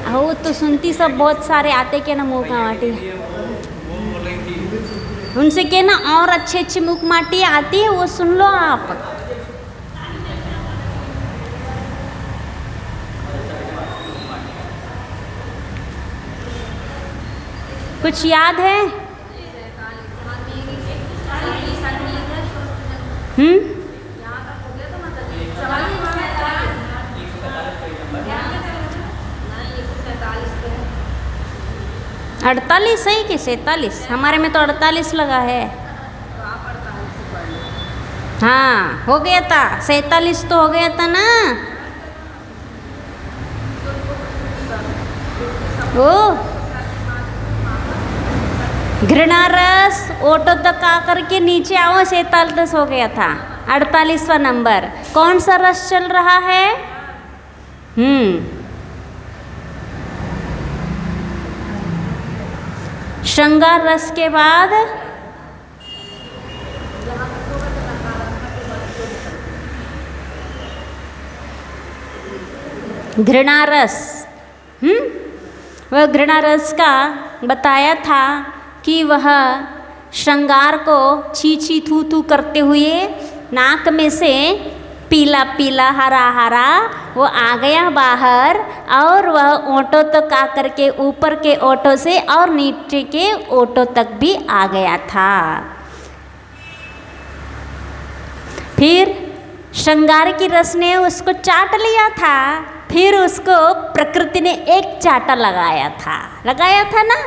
हो तो सुनती सब बहुत सारे आते के ना मुँह का माटी, उनसे के ना और अच्छे अच्छे मुँह माटी आती है, वो सुन लो आप। कुछ याद है? हम्म, 48 सही कि 47? हमारे में तो 48 लगा है। हाँ हो गया था, 47 तो हो गया था ना। ओ घृणा रस ऑटो तक आकर के नीचे आओ, 47 हो गया था। 48वां नंबर कौन सा रस चल रहा है? श्रृंगार रस के बाद घृणा रस। वह घृणा रस का बताया था कि वह श्रृंगार को छी छी थू थू करते हुए नाक में से पीला पीला हरा हरा वो आ गया बाहर, और वह ओंठों तक आकर के ऊपर के ओंठों से और नीचे के ओंठों तक भी आ गया था। फिर श्रृंगार की रस ने उसको चाट लिया था, फिर उसको प्रकृति ने एक चाटा लगाया था ना।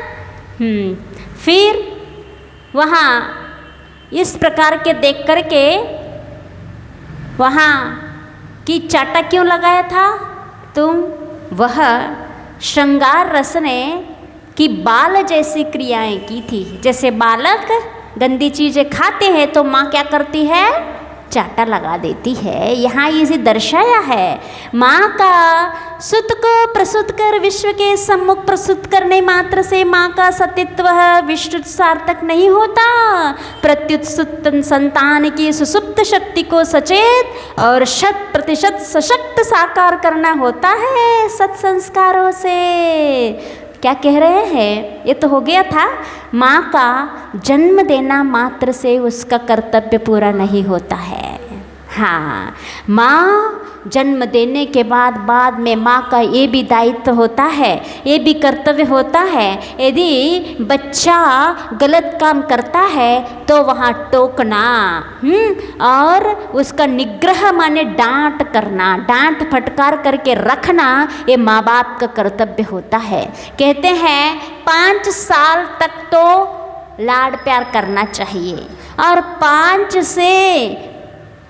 फिर वहाँ इस प्रकार के देख करके वहाँ की चाटा क्यों लगाया था तुम? वह श्रृंगार रस ने कि बाल जैसी क्रियाएं की थी। जैसे बालक गंदी चीज़ें खाते हैं तो माँ क्या करती है? चाटा लगा देती है। यहाँ इसे दर्शाया है, माँ का सुत को प्रसूत कर विश्व के सम्मुख प्रसूत करने मात्र से माँ का सतीत्व विश्व सार्थक नहीं होता। प्रत्युत संतान की सुसुप्त शक्ति को सचेत और 100% सशक्त साकार करना होता है सत्संस्कारों से। क्या कह रहे हैं? ये तो हो गया था, माँ का जन्म देना मात्र से उसका कर्तव्य पूरा नहीं होता है। हाँ, माँ जन्म देने के बाद में माँ का ये भी दायित्व होता है, ये भी कर्तव्य होता है। यदि बच्चा गलत काम करता है तो वहाँ टोकना और उसका निग्रह माने डांट करना, डांट फटकार करके रखना, ये माँ बाप का कर्तव्य होता है। कहते हैं 5 साल तक तो लाड प्यार करना चाहिए और 5 से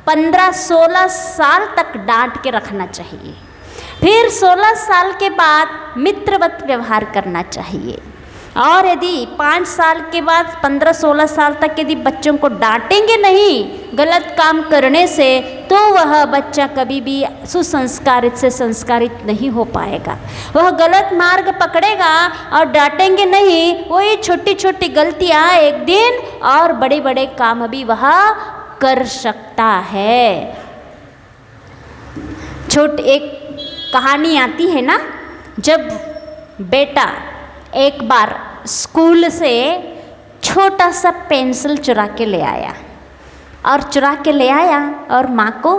15-16 साल तक डांट के रखना चाहिए। फिर 16 साल के बाद मित्रवत व्यवहार करना चाहिए। और यदि 5 साल के बाद 15-16 साल तक यदि बच्चों को डांटेंगे नहीं गलत काम करने से, तो वह बच्चा कभी भी सुसंस्कारित से संस्कारित नहीं हो पाएगा। वह गलत मार्ग पकड़ेगा और डांटेंगे नहीं, वही छोटी छोटी गलतियाँ एक दिन और बड़े बड़े काम भी वह कर सकता है। एक कहानी आती है ना, जब बेटा एक बार स्कूल से छोटा सा पेंसिल चुरा के ले आया और माँ को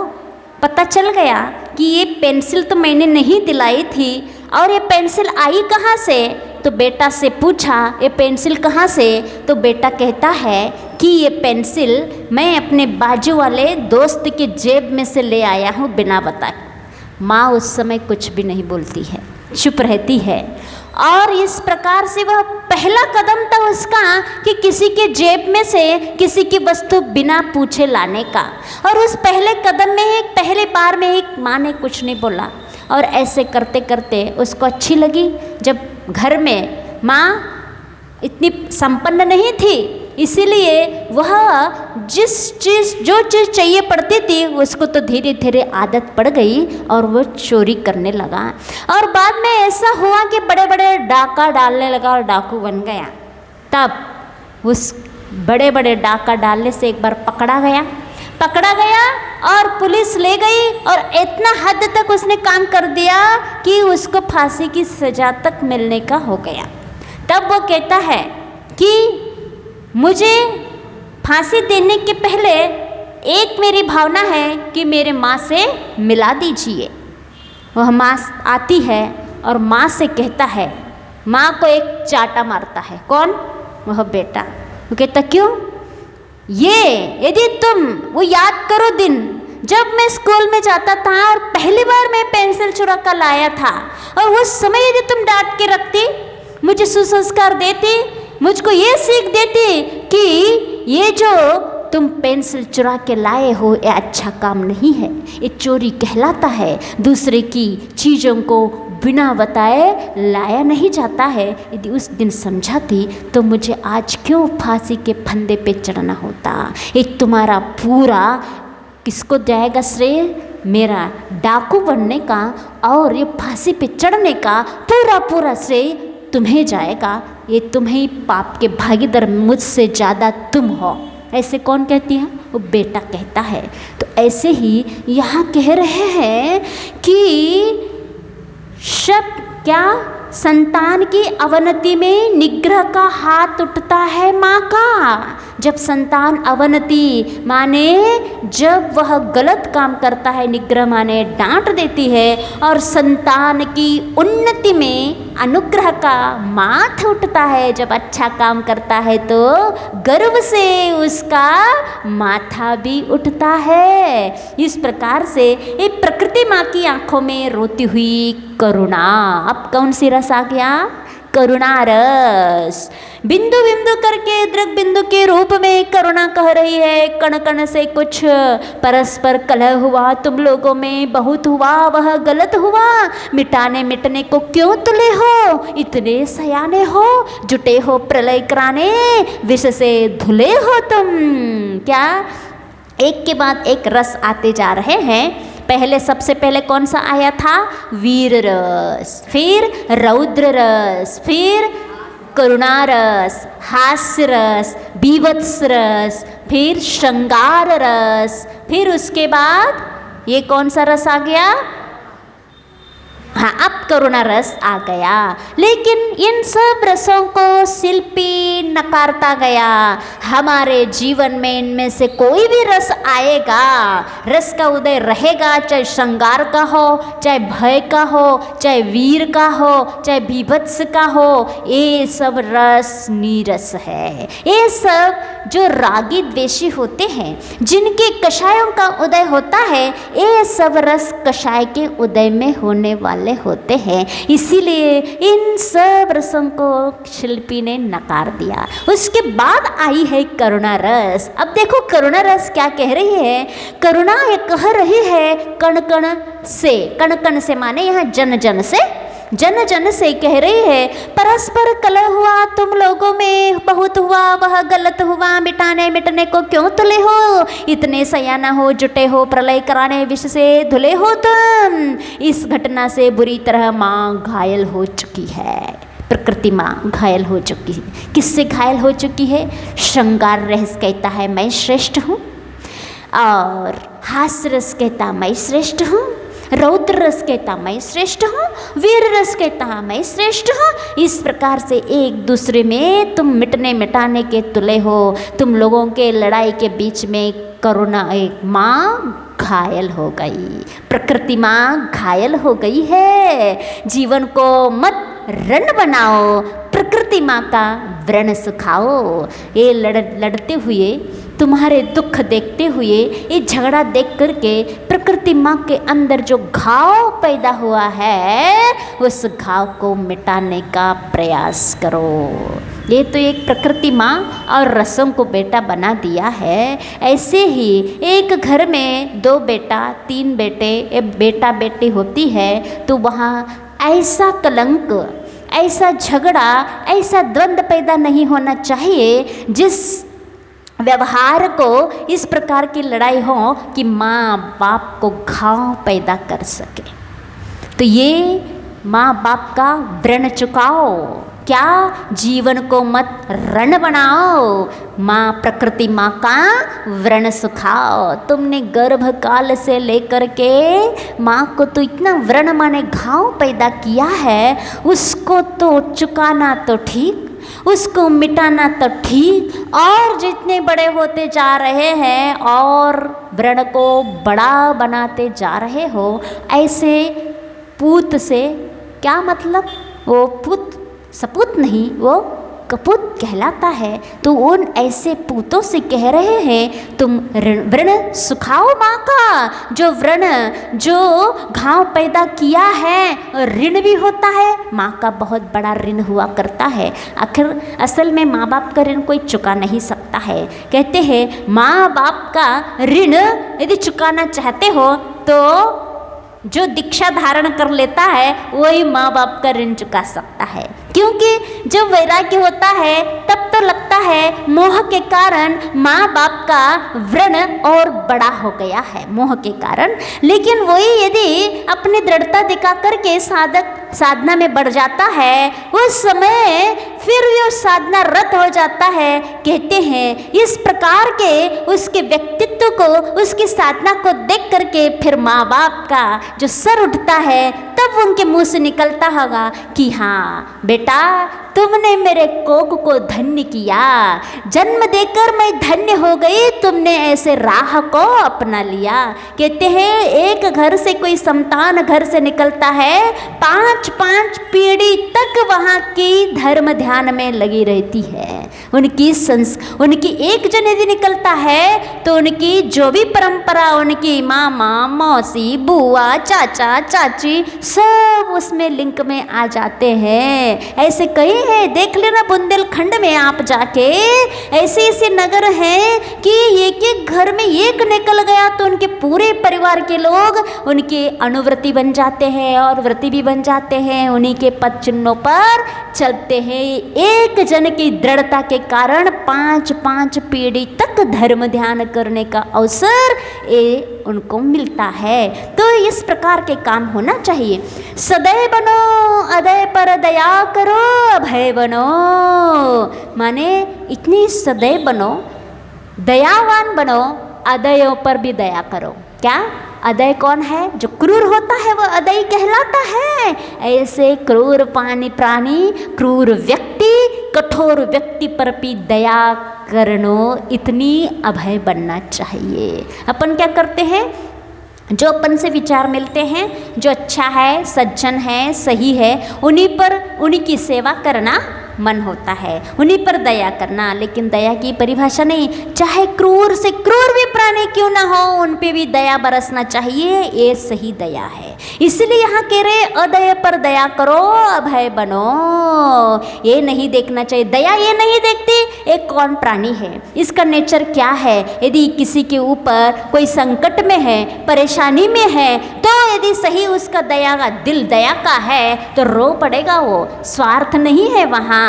पता चल गया कि ये पेंसिल तो मैंने नहीं दिलाई थी, और ये पेंसिल आई कहाँ से? तो बेटा से पूछा ये पेंसिल कहाँ से? तो बेटा कहता है कि ये पेंसिल मैं अपने बाजू वाले दोस्त के जेब में से ले आया हूँ बिना बताए। माँ उस समय कुछ भी नहीं बोलती है, चुप रहती है। और इस प्रकार से वह पहला कदम था उसका कि किसी के जेब में से किसी की वस्तु बिना पूछे लाने का। और उस पहले कदम में पहले बार में एक माँ ने कुछ नहीं बोला, और ऐसे करते करते उसको अच्छी लगी। जब घर में माँ इतनी संपन्न नहीं थी, इसीलिए वह जो चीज़ चाहिए पड़ती थी उसको तो धीरे धीरे आदत पड़ गई और वो चोरी करने लगा। और बाद में ऐसा हुआ कि बड़े बड़े डाका डालने लगा और डाकू बन गया। तब उस बड़े बड़े डाका डालने से एक बार पकड़ा गया। पकड़ा गया और पुलिस ले गई और इतना हद तक उसने काम कर दिया कि उसको फांसी की सज़ा तक मिलने का हो गया। तब वो कहता है कि मुझे फांसी देने के पहले एक मेरी भावना है कि मेरे माँ से मिला दीजिए। वह माँ आती है और माँ से कहता है, माँ को एक चाटा मारता है। कौन? वह बेटा। वो कहता क्यों? यदि तुम वो याद करो दिन जब मैं स्कूल में जाता था और पहली बार मैं पेंसिल चुरा कर लाया था, और उस समय यदि तुम डांट के रखती, मुझे सुसंस्कार देती, मुझको ये सीख देती कि ये जो तुम पेंसिल चुरा के लाए हो ये अच्छा काम नहीं है, ये चोरी कहलाता है। दूसरे की चीज़ों को बिना बताए लाया नहीं जाता है। यदि उस दिन समझाती तो मुझे आज क्यों फांसी के फंदे पे चढ़ना होता। ये तुम्हारा पूरा किसको जाएगा श्रेय? मेरा डाकू बनने का और ये फांसी पे चढ़ने का पूरा श्रेय तुम्हें जाएगा। ये तुम्हें पाप के भागीदार, मुझसे ज़्यादा तुम हो। ऐसे कौन कहती है? वो बेटा कहता है। तो ऐसे ही यहाँ कह रहे हैं कि क्या संतान की अवनति में निग्रह का हाथ उठता है माँ का। जब संतान अवनति माने जब वह गलत काम करता है, निग्रह माने डांट देती है, और संतान की उन्नति में अनुग्रह का माथ उठता है। जब अच्छा काम करता है तो गर्व से उसका माथा भी उठता है। इस प्रकार से ये प्रकृति माँ की आंखों में रोती हुई करुणा। अब कौन सी रस आ गया? करुणा रस। बिंदु बिंदु करके दृग बिंदु के रूप में करुणा कह रही है। कण कण से कुछ परस्पर कलह हुआ, तुम लोगों में बहुत हुआ, वह गलत हुआ। मिटाने मिटने को क्यों तुले हो? इतने सयाने हो, जुटे हो प्रलय कराने, विष से धुले हो तुम। क्या एक के बाद एक रस आते जा रहे हैं। पहले सबसे पहले कौन सा आया था? वीर रस, फिर रौद्र रस, फिर करुणा रस, हास्य रस, बीभत्स रस, फिर श्रृंगार रस, फिर उसके बाद ये कौन सा रस आ गया? हाँ, अब करुणा रस आ गया। लेकिन इन सब रसों को शिल्पी नकारता गया। हमारे जीवन में इनमें से कोई भी रस आएगा, रस का उदय रहेगा, चाहे श्रृंगार का हो, चाहे भय का हो, चाहे वीर का हो, चाहे बीभत्स का हो, ये सब रस नीरस है। ये सब जो रागी द्वेषी होते हैं, जिनके कषायों का उदय होता है, ये सब रस कषाय के उदय में होने वाले होते हैं। इसीलिए इन सब रसों को शिल्पी ने नकार दिया। उसके बाद आई है करुणा रस। अब देखो करुणा रस क्या कह रही है। करुणा ये कह रही है कण कण से। कण कण से माने यहाँ जन जन से, जन जन से कह रही है परस्पर कलह हुआ, तुम लोगों में बहुत हुआ, वह गलत हुआ। मिटाने मिटने को क्यों तुले हो? इतने सयाना हो, जुटे हो प्रलय कराने, विष से धुले हो तुम। इस घटना से बुरी तरह माँ घायल हो चुकी है। प्रकृति माँ घायल हो चुकी है। किससे घायल हो चुकी है? श्रृंगार रस कहता है मैं श्रेष्ठ हूँ, और हास्य रस कहता मैं श्रेष्ठ हूँ, रौद्र रस कहता मैं श्रेष्ठ हूँ, वीर रस कहता मैं श्रेष्ठ हूँ। इस प्रकार से एक दूसरे में तुम मिटने मिटाने के तुले हो। तुम लोगों के लड़ाई के बीच में करुणा एक माँ घायल हो गई, प्रकृति माँ घायल हो गई है। जीवन को मत रण बनाओ, प्रकृति माँ का व्रण सुखाओ। ये लड़ते हुए, तुम्हारे दुख देखते हुए, ये झगड़ा देख करके प्रकृति माँ के अंदर जो घाव पैदा हुआ है, उस घाव को मिटाने का प्रयास करो। ये तो एक प्रकृति माँ और रसों को बेटा बना दिया है। ऐसे ही एक घर में 2 बेटा 3 बेटे, एक बेटा बेटी होती है, तो वहाँ ऐसा कलंक, ऐसा झगड़ा, ऐसा द्वंद्व पैदा नहीं होना चाहिए जिस व्यवहार को इस प्रकार की लड़ाई हो कि माँ बाप को घाव पैदा कर सके। तो ये माँ बाप का व्रण चुकाओ, क्या जीवन को मत रण बनाओ, माँ प्रकृति माँ का व्रण सुखाओ। तुमने गर्भकाल से लेकर के माँ को तो इतना व्रण माने घाव पैदा किया है, उसको तो चुकाना तो ठीक, उसको मिटाना तो ठीक, और जितने बड़े होते जा रहे हैं और व्रण को बड़ा बनाते जा रहे हो, ऐसे पूत से क्या मतलब, वो पूत सपूत नहीं, वो कपूत कहलाता है। तो उन ऐसे पूतों से कह रहे हैं तुम व्रण सुखाओ माँ का, जो व्रण जो घाव पैदा किया है, ऋण भी होता है, माँ का बहुत बड़ा ऋण हुआ करता है। आखिर असल में माँ बाप का ऋण कोई चुका नहीं सकता है। कहते हैं माँ बाप का ऋण यदि चुकाना चाहते हो तो जो दीक्षा धारण कर लेता है वही माँ बाप का ऋण चुका सकता है। क्योंकि जब वैराग्य होता है तब तो लगता है मोह के कारण माँ बाप का व्रण और बड़ा हो गया है, मोह के कारण। लेकिन वही यदि अपनी दृढ़ता दिखा करके साधक साधना में बढ़ जाता है, उस समय फिर वो साधना रत हो जाता है। कहते हैं इस प्रकार के उसके व्यक्तित्व को, उसकी साधना को देख करके फिर माँ बाप का जो सर उठता है तब उनके मुंह से निकलता होगा कि हाँ बेटा तुमने मेरे कोक को धन्य किया, जन्म देकर मैं धन्य हो गई, तुमने ऐसे राह को अपना लिया। कहते हैं एक घर से कोई संतान घर से निकलता है, 5-5 पीढ़ी तक वहाँ की धर्म ध्यान में लगी रहती है। उनकी एक जन यदि निकलता है तो उनकी जो भी परंपरा, उनकी मामा मौसी बुआ चाचा चाची सब उसमें लिंक में आ जाते हैं। ऐसे कई है, देख लेना बुंदेलखंड में आप जाके, ऐसे ऐसे नगर हैं कि एक एक घर में एक निकल गया तो उनके पूरे परिवार के लोग उनके अनुव्रती बन जाते हैं और व्रती भी बन जाते हैं, उन्हीं के पद चिन्हों पर चलते हैं। एक जन की दृढ़ता के कारण 5-5 पीढ़ी तक धर्म ध्यान करने का अवसर ये उनको मिलता है। तो इस प्रकार के काम होना चाहिए। सदैव बनो, अदय पर दया करो, अभय बनो, माने इतनी सदैव बनो, दयावान बनो, अदयों पर भी दया करो। क्या अदय कौन है? जो क्रूर होता है वो अदय कहलाता है। ऐसे क्रूर प्राणी, क्रूर व्यक्ति, कठोर व्यक्ति पर भी दया करनो, इतनी अभय बनना चाहिए। अपन क्या करते हैं, जो अपन से विचार मिलते हैं, जो अच्छा है, सज्जन है, सही है, उन्हीं पर उन्हीं की सेवा करना मन होता है, उन्हीं पर दया करना। लेकिन दया की परिभाषा नहीं, चाहे क्रूर से क्रूर भी प्राणी क्यों ना हो उन पे भी दया बरसना चाहिए, ये सही दया है। इसलिए यहाँ कह रहे अदय पर दया करो, अभय बनो। ये नहीं देखना चाहिए, दया ये नहीं देखती एक कौन प्राणी है, इसका नेचर क्या है। यदि किसी के ऊपर कोई संकट में है, परेशानी में है, तो यदि सही उसका दया का दिल दया का है तो रो पड़ेगा। वो स्वार्थ नहीं है, वहाँ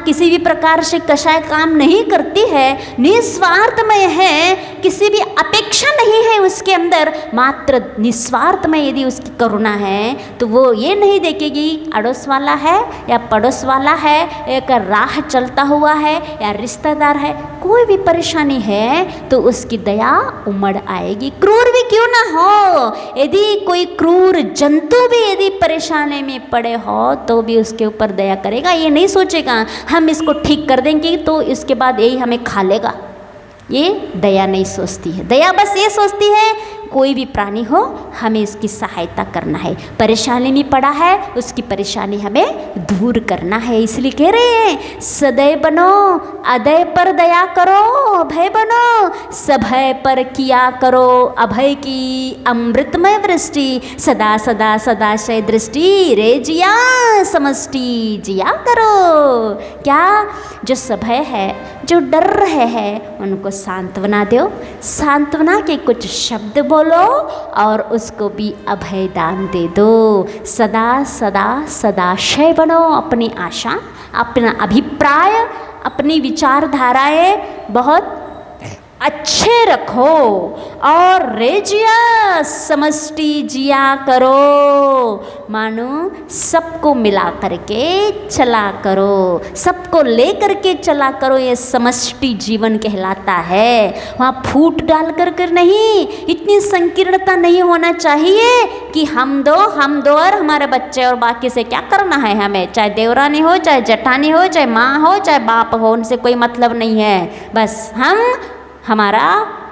किसी भी प्रकार से कषाय काम नहीं करती है, निस्वार्थमय है, किसी भी अपेक्षा नहीं है उसके अंदर, मात्र निस्वार्थमय यदि उसकी करुणा है तो वो ये नहीं देखेगी अड़ोस वाला है या पड़ोस वाला है, एक राह चलता हुआ है या रिश्तेदार है, कोई भी परेशानी है तो उसकी दया उमड़ आएगी, क्रूर भी क्यों ना हो। यदि कोई क्रूर जंतु भी यदि परेशानी में पड़े हो तो भी उसके ऊपर दया करेगा। ये नहीं सोचेगा हम इसको ठीक कर देंगे तो इसके बाद यही हमें खा लेगा, ये दया नहीं सोचती है। दया बस ये सोचती है कोई भी प्राणी हो हमें इसकी सहायता करना है, परेशानी में पड़ा है उसकी परेशानी हमें दूर करना है। इसलिए कह रहे हैं सदैव बनो, अदय पर दया करो, अभय बनो, सभय पर किया करो अभय की अमृतमय वृष्टि, सदा सदा सदाशय दृष्टि रे जिया समष्टि जिया करो। क्या जो सभय है, जो डर रहे हैं उनको सांत्वना दो, सांत्वना के कुछ शब्द बोलो और उसको भी अभय दान दे दो। सदा सदा सदाशय बनो, अपनी आशा, अपना अभिप्राय, अपनी विचारधाराएं बहुत अच्छे रखो और रे जिया समष्टि जिया करो। मानो सबको मिला करके चला करो, सबको ले करके चला करो, ये समष्टि जीवन कहलाता है। वहाँ फूट डाल कर नहीं, इतनी संकीर्णता नहीं होना चाहिए कि हम दो और हमारे बच्चे और बाकी से क्या करना है हमें, चाहे देवरानी हो, चाहे जेठानी हो, चाहे माँ हो, चाहे बाप हो, उनसे कोई मतलब नहीं है, बस हम हमारा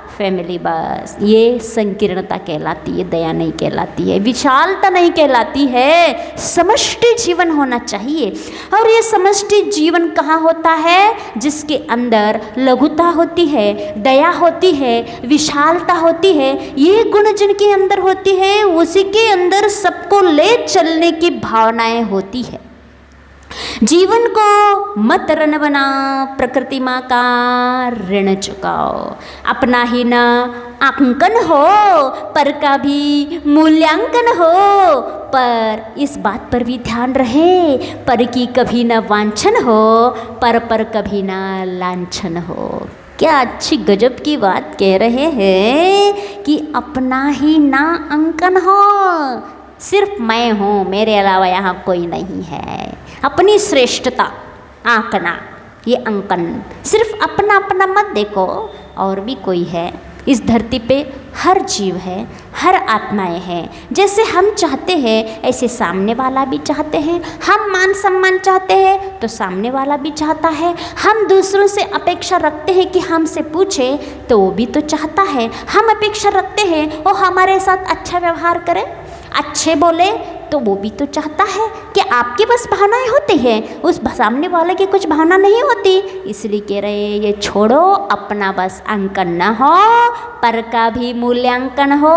फैमिली, बस। ये संकीर्णता कहलाती है, दया नहीं कहलाती है, विशालता नहीं कहलाती है। समष्टि जीवन होना चाहिए। और ये समष्टि जीवन कहाँ होता है? जिसके अंदर लघुता होती है, दया होती है, विशालता होती है। ये गुण जिनके अंदर होती है, उसी के अंदर सबको ले चलने की भावनाएं होती है। जीवन को मत रण बनाओ, प्रकृति माँ का ऋण चुकाओ। अपना ही न अंकन हो, पर का भी मूल्यांकन हो। पर इस बात पर भी ध्यान रहे, पर की कभी न वांछन हो, पर कभी न लांछन हो। क्या अच्छी गजब की बात कह रहे हैं कि अपना ही ना अंकन हो, सिर्फ मैं हूँ, मेरे अलावा यहाँ कोई नहीं है। अपनी श्रेष्ठता आंकना, ये अंकन, सिर्फ अपना अपना मत देखो, और भी कोई है इस धरती पे। हर जीव है, हर आत्माएं हैं। जैसे हम चाहते हैं ऐसे सामने वाला भी चाहते हैं। हम मान सम्मान चाहते हैं तो सामने वाला भी चाहता है। हम दूसरों से अपेक्षा रखते हैं कि हमसे पूछे तो वो भी तो चाहता है। हम अपेक्षा रखते हैं वो हमारे साथ अच्छा व्यवहार करे, अच्छे बोले, तो वो भी तो चाहता है कि आपके बस भावनाएं होती हैं, उस सामने वाले की कुछ भावना नहीं होती। इसलिए कह रहे ये छोड़ो, अपना बस अंकन न हो, पर का भी मूल्यांकन हो।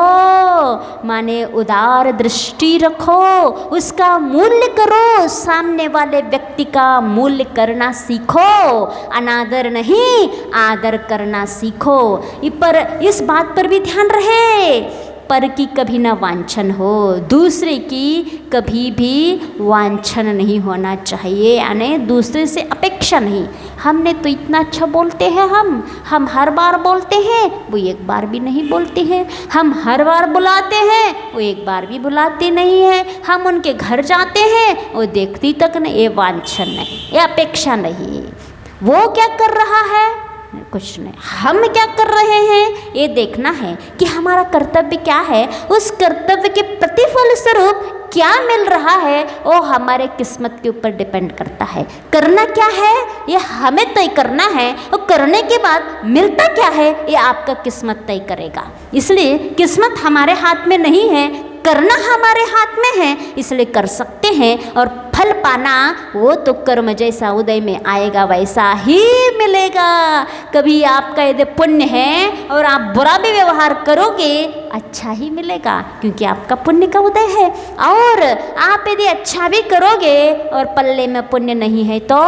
माने उदार दृष्टि रखो, उसका मूल्य करो, सामने वाले व्यक्ति का मूल्य करना सीखो। अनादर नहीं, आदर करना सीखो। पर इस बात पर भी ध्यान रहे, पर की कभी ना वांछन हो, दूसरे की कभी भी वांछन नहीं होना चाहिए, यानी दूसरे से अपेक्षा नहीं। हमने तो इतना अच्छा बोलते हैं, हम हर बार बोलते हैं, वो एक बार भी नहीं बोलते हैं। हम हर बार बुलाते हैं, वो एक बार भी बुलाते नहीं है। हम उनके घर जाते हैं, वो देखती तक नहीं। ये वांछन नहीं, ये अपेक्षा नहीं। वो क्या कर रहा है, कुछ नहीं। हम क्या कर रहे हैं ये देखना है कि हमारा कर्तव्य क्या है। उस कर्तव्य के प्रतिफल स्वरूप क्या मिल रहा है वो हमारे किस्मत के ऊपर डिपेंड करता है। करना क्या है ये हमें तय करना है, और करने के बाद मिलता क्या है ये आपका किस्मत तय करेगा। इसलिए किस्मत हमारे हाथ में नहीं है, करना हमारे हाथ में है। इसलिए कर सकते हैं, और फल पाना वो तो कर्म जैसा उदय में आएगा वैसा ही मिलेगा। कभी आपका यदि पुण्य है और आप बुरा भी व्यवहार करोगे, अच्छा ही मिलेगा, क्योंकि आपका पुण्य का उदय है। और आप यदि अच्छा भी करोगे और पल्ले में पुण्य नहीं है तो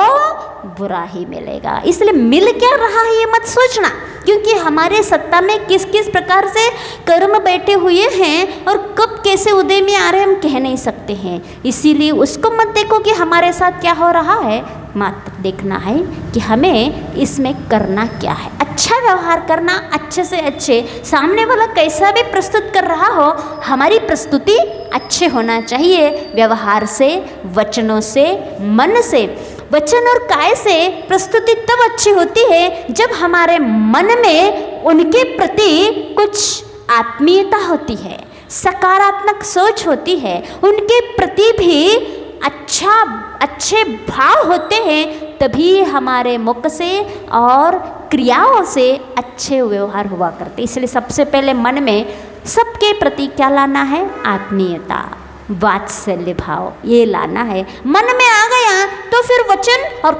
बुरा ही मिलेगा। इसलिए मिल क्या रहा है ये मत सोचना, क्योंकि हमारे सत्ता में किस किस प्रकार से कर्म बैठे हुए हैं और कब कैसे उदय में आ रहे हम कह नहीं सकते हैं। इसीलिए उसको मत देखो कि हमारे साथ क्या हो रहा है, मात्र देखना है कि हमें इसमें करना क्या है। अच्छा व्यवहार करना, अच्छे से अच्छे, सामने वाला कैसा भी प्रस्तुत कर रहा हो, हमारी प्रस्तुति अच्छे होना चाहिए, व्यवहार से, वचनों से, मन से। वचन और काय से प्रस्तुति तब अच्छी होती है जब हमारे मन में उनके प्रति कुछ आत्मीयता होती है, सकारात्मक सोच होती है, उनके प्रति भी अच्छे भाव होते हैं। तभी हमारे मुख से और क्रियाओं से अच्छे व्यवहार हुआ करते। इसलिए सबसे पहले मन में सबके प्रति क्या लाना है, आत्मीयता, वात्सल्य भाव, ये लाना है। मन में आ गया तो फिर वचन और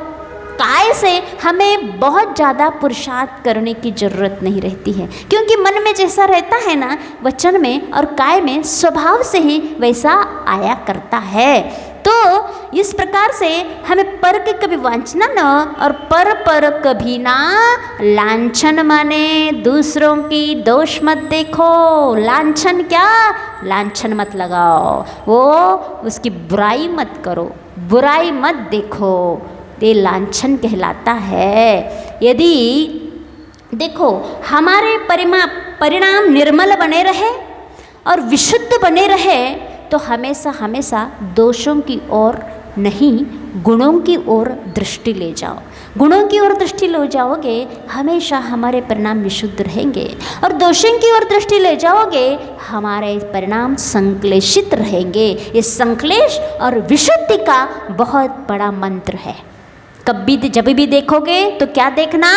काय से हमें बहुत ज़्यादा पुरुषार्थ करने की ज़रूरत नहीं रहती है, क्योंकि मन में जैसा रहता है ना, वचन में और काय में स्वभाव से ही वैसा आया करता है। तो इस प्रकार से हमें पर के कभी वांछना न, और पर कभी ना लांछन। माने दूसरों की दोष मत देखो। लांछन क्या, लांछन मत लगाओ, वो उसकी बुराई मत करो, बुराई मत देखो, ये लांछन कहलाता है। यदि देखो हमारे परिणाम निर्मल बने रहे और विशुद्ध बने रहे तो हमेशा हमेशा दोषों की ओर नहीं, गुणों की ओर दृष्टि ले जाओ। गुणों की ओर दृष्टि ले जाओगे, हमेशा हमारे परिणाम विशुद्ध रहेंगे, और दोषों की ओर दृष्टि ले जाओगे, हमारे परिणाम संक्लेशित रहेंगे। इस संक्लेश और विशुद्धि का बहुत बड़ा मंत्र है। कभी जब भी देखोगे तो क्या देखना,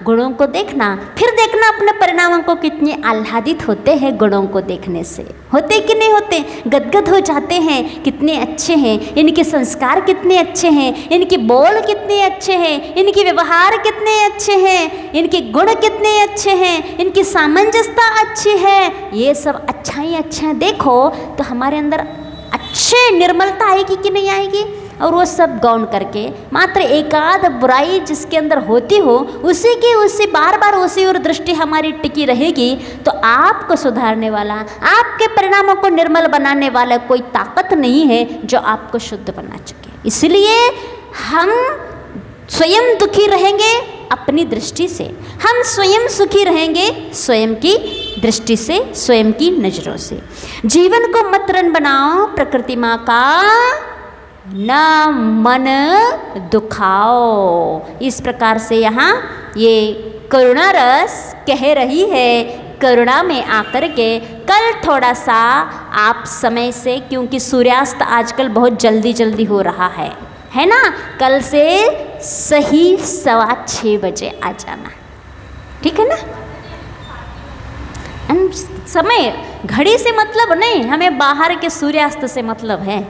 गुणों को देखना, फिर देखना अपने परिणामों को कितने आह्लादित होते हैं। गुणों को देखने से होते कि नहीं होते, गदगद हो जाते हैं, कितने अच्छे हैं, इनके संस्कार कितने अच्छे हैं, इनके बोल कितने अच्छे हैं, इनके व्यवहार कितने अच्छे हैं, इनके गुण कितने अच्छे हैं, इनकी सामंजस्यता अच्छी है। ये सब अच्छा ही अच्छा है। देखो तो हमारे अंदर अच्छे निर्मलता आएगी कि नहीं आएगी। और वो सब गौण करके मात्र एकाध बुराई जिसके अंदर होती हो, उसी की उसी बार बार उसी और दृष्टि हमारी टिकी रहेगी, तो आपको सुधारने वाला, आपके परिणामों को निर्मल बनाने वाला कोई ताकत नहीं है जो आपको शुद्ध बना सके। इसलिए हम स्वयं दुखी रहेंगे अपनी दृष्टि से, हम स्वयं सुखी रहेंगे स्वयं की दृष्टि से, स्वयं की नज़रों से। जीवन को मत रन बनाओ प्रकृति माँ का न मन दुखाओ। इस प्रकार से यहाँ ये करुणा रस कह रही है। करुणा में आकर के कल थोड़ा सा आप समय से, क्योंकि सूर्यास्त आजकल बहुत जल्दी जल्दी हो रहा है ना, कल से सही 6:15 बजे आ जाना, ठीक है ना। समय घड़ी से मतलब नहीं, हमें बाहर के सूर्यास्त से मतलब है।